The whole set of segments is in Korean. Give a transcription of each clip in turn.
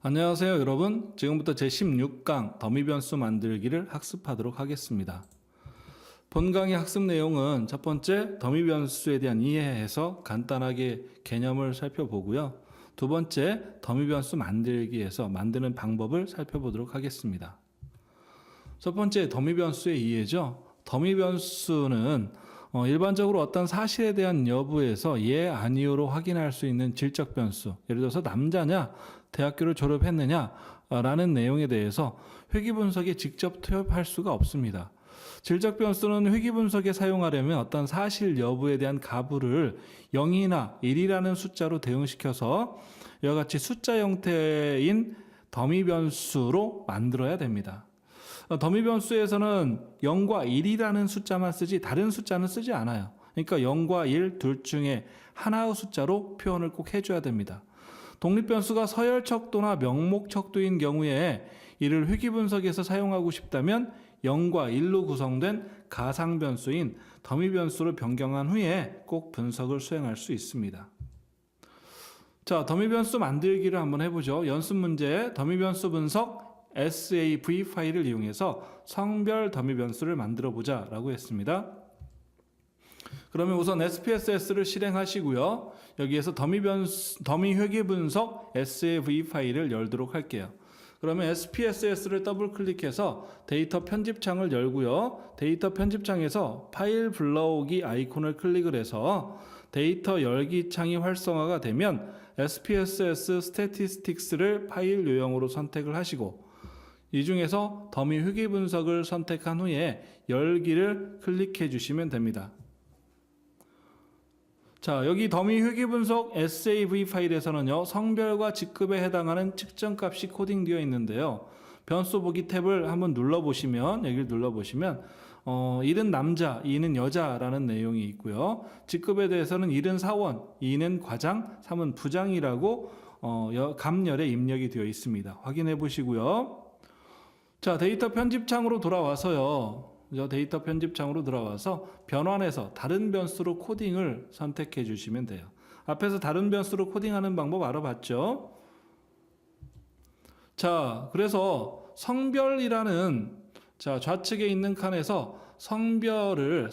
안녕하세요 여러분. 지금부터 제16강 더미 변수 만들기를 학습하도록 하겠습니다. 본 강의 학습 내용은 첫 번째 더미 변수에 대한 이해에서 간단하게 개념을 살펴보고요. 두 번째 더미 변수 만들기에서 만드는 방법을 살펴보도록 하겠습니다. 첫 번째 더미 변수의 이해죠. 더미 변수는 일반적으로 어떤 사실에 대한 여부에서 예, 아니요로 확인할 수 있는 질적 변수, 예를 들어서 남자냐, 대학교를 졸업했느냐 라는 내용에 대해서 회귀 분석에 직접 투입할 수가 없습니다. 질적 변수는 회귀 분석에 사용하려면 어떤 사실 여부에 대한 가부를 0이나 1이라는 숫자로 대응시켜서 이와 같이 숫자 형태인 더미 변수로 만들어야 됩니다. 더미 변수에서는 0과 1이라는 숫자만 쓰지 다른 숫자는 쓰지 않아요. 그러니까 0과 1 둘 중에 하나의 숫자로 표현을 꼭 해줘야 됩니다. 독립변수가 서열척도나 명목척도인 경우에 이를 회귀분석에서 사용하고 싶다면 0과 1로 구성된 가상변수인 더미변수로 변경한 후에 꼭 분석을 수행할 수 있습니다. 자, 더미변수 만들기를 한번 해보죠. 연습 문제 더미변수 분석 SAV 파일을 이용해서 성별 더미변수를 만들어 보자 라고 했습니다. 그러면 우선 SPSS를 실행하시고요. 여기에서 더미 회귀 분석 SAV 파일을 열도록 할게요. 그러면 SPSS를 더블 클릭해서 데이터 편집창을 열고요. 데이터 편집창에서 파일 불러오기 아이콘을 클릭을 해서 데이터 열기 창이 활성화가 되면 SPSS Statistics를 파일 요형으로 선택을 하시고 이 중에서 더미 회귀 분석을 선택한 후에 열기를 클릭해 주시면 됩니다. 자, 여기 더미 회귀 분석 SAV 파일에서는요, 성별과 직급에 해당하는 측정값이 코딩되어 있는데요. 변수 보기 탭을 한번 눌러보시면, 여기를 눌러보시면, 1은 남자, 2는 여자라는 내용이 있고요. 직급에 대해서는 1은 사원, 2는 과장, 3은 부장이라고 감열에 입력이 되어 있습니다. 확인해 보시고요. 자, 데이터 편집창으로 돌아와서요. 데이터 편집창으로 들어와서 변환해서 다른 변수로 코딩을 선택해 주시면 돼요. 앞에서 다른 변수로 코딩하는 방법 알아봤죠? 자, 그래서 성별이라는 좌측에 있는 칸에서 성별을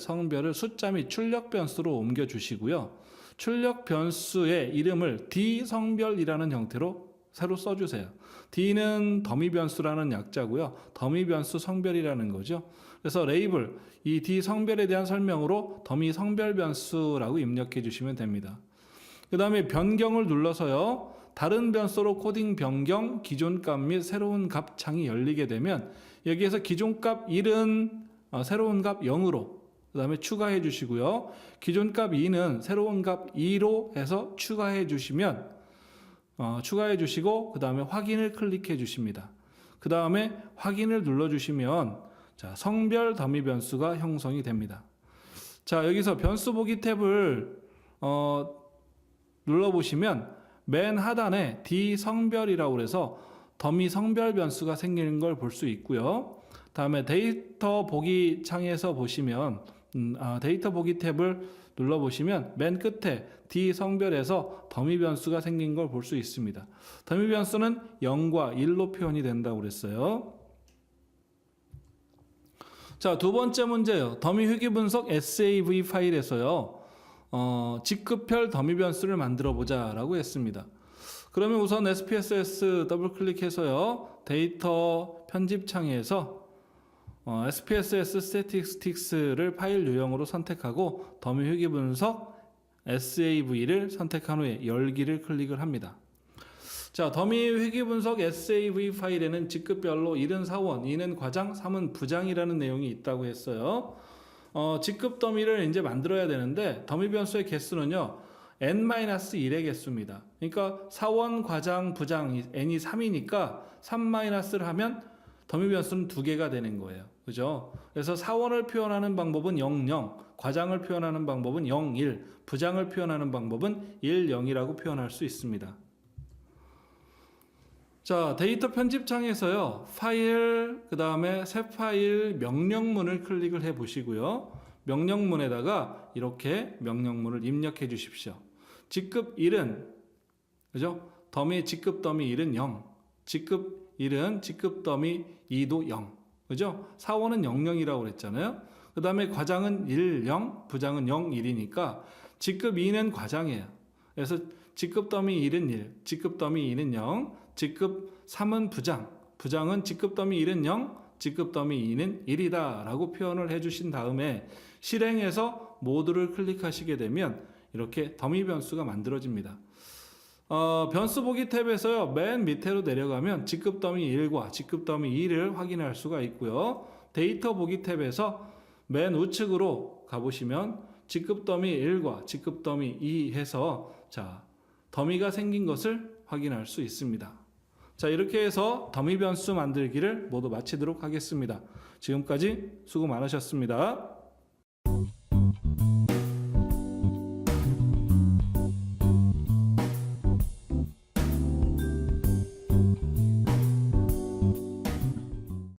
숫자 및 출력 변수로 옮겨 주시고요. 출력 변수의 이름을 D성별이라는 형태로 새로 써주세요. D는 더미 변수라는 약자고요. 더미 변수 성별이라는 거죠. 그래서 레이블, 이 D 성별에 대한 설명으로 더미 성별 변수라고 입력해 주시면 됩니다. 그 다음에 변경을 눌러서요. 다른 변수로 코딩 변경, 기존 값 및 새로운 값 창이 열리게 되면 여기에서 기존 값 1은 새로운 값 0으로 그 다음에 추가해 주시고요. 기존 값 2는 새로운 값 2로 해서 추가해 주시면 추가해 주시고 그 다음에 확인을 클릭해 주십니다. 그 다음에 확인을 눌러 주시면 자, 성별 더미 변수가 형성이 됩니다. 자, 여기서 변수 보기 탭을 눌러 보시면 맨 하단에 D 성별이라고 해서 더미 성별 변수가 생기는 걸 볼 수 있고요. 다음에 데이터 보기 창에서 보시면 데이터 보기 탭을 눌러보시면 맨 끝에 D 성별에서 더미 변수가 생긴 걸 볼 수 있습니다. 더미 변수는 0과 1로 표현이 된다고 그랬어요. 자, 두 번째 문제요. 더미 회귀 분석 SAV 파일에서요. 직급별 더미 변수를 만들어 보자 라고 했습니다. 그러면 우선 SPSS 더블 클릭해서요. 데이터 편집창에서 SPSS Statistics를 파일 요형으로 선택하고 더미 회귀 분석 SAV를 선택한 후에 열기를 클릭을 합니다. 자, 더미 회귀 분석 SAV 파일에는 직급별로 1은 사원, 2는 과장, 3은 부장이라는 내용이 있다고 했어요. 직급 더미를 이제 만들어야 되는데 더미 변수의 개수는요. n-1의 개수입니다. 그러니까 사원, 과장, 부장 n이 3이니까 3-를 하면 더미 변수는 2개가 되는 거예요. 그죠? 그래서 사원을 표현하는 방법은 0, 0, 과장을 표현하는 방법은 0, 1, 부장을 표현하는 방법은 1, 0이라고 표현할 수 있습니다. 자, 데이터 편집창에서요. 파일, 그 다음에 새 파일 명령문을 클릭을 해 보시고요. 명령문에다가 이렇게 명령문을 입력해 주십시오. 직급 1은, 그죠? 더미, 직급 더미 1은 0. 직급 1은 직급 더미 2도 0. 그죠? 사원은 00이라고 그랬잖아요. 그 다음에 과장은 1, 0, 부장은 0, 1이니까 직급 2는 과장이에요. 그래서 직급 더미 1은 1, 직급 더미 2는 0, 직급 3은 부장, 부장은 직급 더미 1은 0, 직급 더미 2는 1이다 라고 표현을 해주신 다음에 실행해서 모두를 클릭하시게 되면 이렇게 더미 변수가 만들어집니다. 변수 보기 탭에서요, 맨 밑으로 내려가면 직급 더미 1과 직급 더미 2를 확인할 수가 있고요. 데이터 보기 탭에서 맨 우측으로 가보시면 직급 더미 1과 직급 더미 2 해서 자, 더미가 생긴 것을 확인할 수 있습니다. 자, 이렇게 해서 더미 변수 만들기를 모두 마치도록 하겠습니다. 지금까지 수고 많으셨습니다.